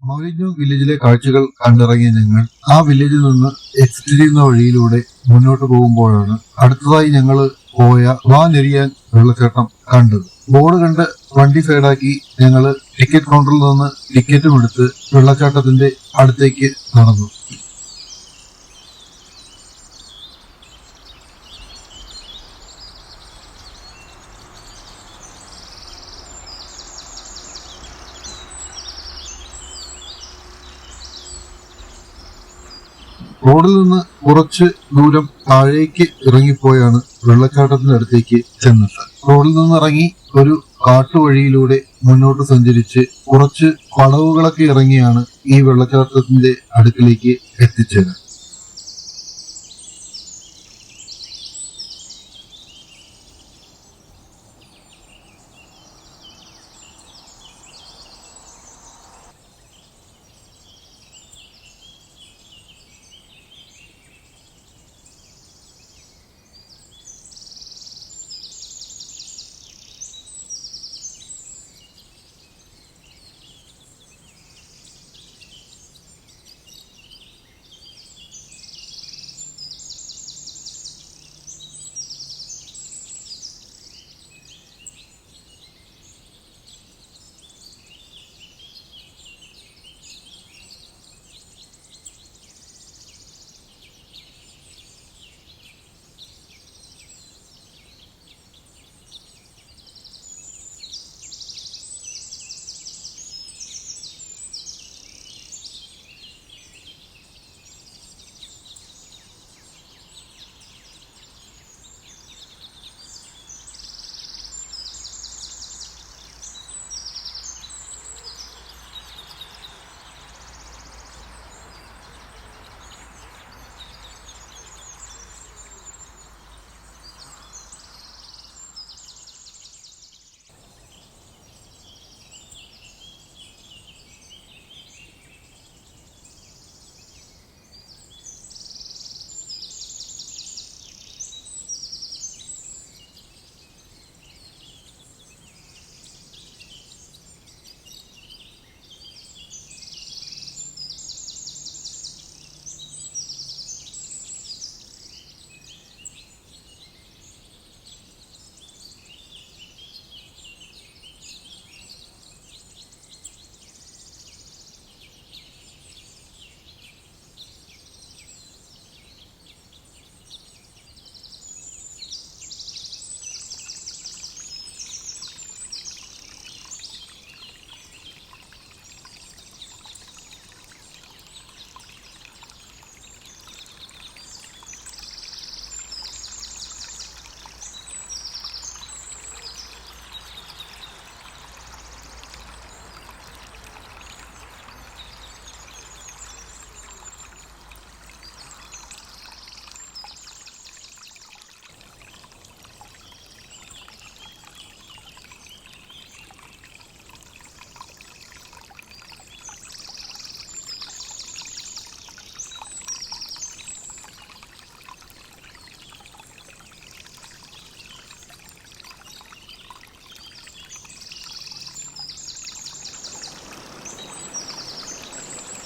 മൗലിന്യോ വില്ലേജിലെ കാഴ്ചകൾ കണ്ടിറങ്ങിയ ഞങ്ങൾ ആ വില്ലേജിൽ നിന്ന് എക്സിറ്റ് ചെയ്യുന്ന വഴിയിലൂടെ മുന്നോട്ട് പോകുമ്പോഴാണ് അടുത്തതായി ഞങ്ങൾ പോയ വാനെരിയാൻ വെള്ളച്ചാട്ടം കണ്ടത്. ബോർഡ് കണ്ട് വണ്ടി സൈഡാക്കി ഞങ്ങൾ ടിക്കറ്റ് കൗണ്ടറിൽ നിന്ന് ടിക്കറ്റും എടുത്ത് വെള്ളച്ചാട്ടത്തിന്റെ അടുത്തേക്ക് നടന്നു. റോഡിൽ നിന്ന് കുറച്ച് ദൂരം താഴേക്ക് ഇറങ്ങിപ്പോയാണ് വെള്ളച്ചാട്ടത്തിന്റെ അടുത്തേക്ക് ചെന്നത്. റോഡിൽ നിന്ന് ഇറങ്ങി ഒരു കാട്ടുവഴിയിലൂടെ മുന്നോട്ട് സഞ്ചരിച്ച് കുറച്ച് വളവുകളൊക്കെ ഇറങ്ങിയാണ് ഈ വെള്ളച്ചാട്ടത്തിന്റെ അടുക്കിലേക്ക് എത്തിച്ചത്.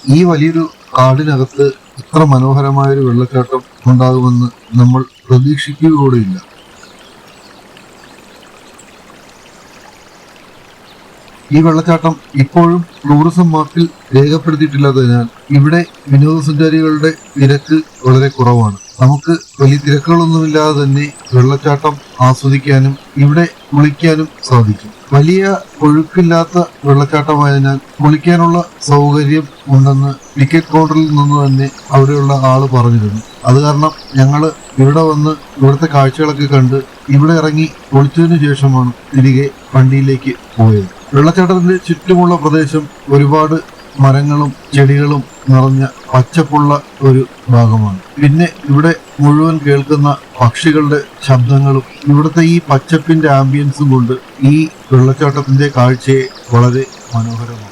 ഈ വലിയൊരു കാടിനകത്ത് ഇത്ര മനോഹരമായൊരു വെള്ളച്ചാട്ടം ഉണ്ടാകുമെന്ന് നമ്മൾ പ്രതീക്ഷിക്കുകകൂടിയില്ല. ഈ വെള്ളച്ചാട്ടം ഇപ്പോഴും ടൂറിസം മാപ്പിൽ രേഖപ്പെടുത്തിയിട്ടില്ലാത്തതിനാൽ ഇവിടെ വിനോദസഞ്ചാരികളുടെ തിരക്ക് വളരെ കുറവാണ്. നമുക്ക് വലിയ തിരക്കുകളൊന്നുമില്ലാതെ തന്നെ വെള്ളച്ചാട്ടം ആസ്വദിക്കാനും ഇവിടെ കുളിക്കാനും സാധിക്കും. വലിയ ഒഴുക്കില്ലാത്ത വെള്ളച്ചാട്ടമായതിനാൽ കുളിക്കാനുള്ള സൗകര്യം ഉണ്ടെന്ന് ടിക്കറ്റ് കൗണ്ടറിൽ നിന്ന് തന്നെ അവിടെയുള്ള ആള് പറഞ്ഞിരുന്നു. അത് കാരണം ഞങ്ങൾ ഇവിടെ വന്ന് ഇവിടുത്തെ കാഴ്ചകളൊക്കെ കണ്ട് ഇവിടെ ഇറങ്ങി കുളിച്ചതിനു ശേഷമാണ് തിരികെ വണ്ടിയിലേക്ക് പോയത്. വെള്ളച്ചാട്ടത്തിന്റെ ചുറ്റുമുള്ള പ്രദേശം ഒരുപാട് മരങ്ങളും ചെടികളും നിറഞ്ഞ പച്ചപ്പുള്ള ഒരു ഭാഗമാണ്. പിന്നെ ഇവിടെ മുഴുവൻ കേൾക്കുന്ന പക്ഷികളുടെ ശബ്ദങ്ങളും ഇവിടുത്തെ ഈ പച്ചപ്പിന്റെ ആംബിയൻസും കൊണ്ട് ഈ വെള്ളച്ചാട്ടത്തിന്റെ കാഴ്ചയെ വളരെ മനോഹരമാണ്.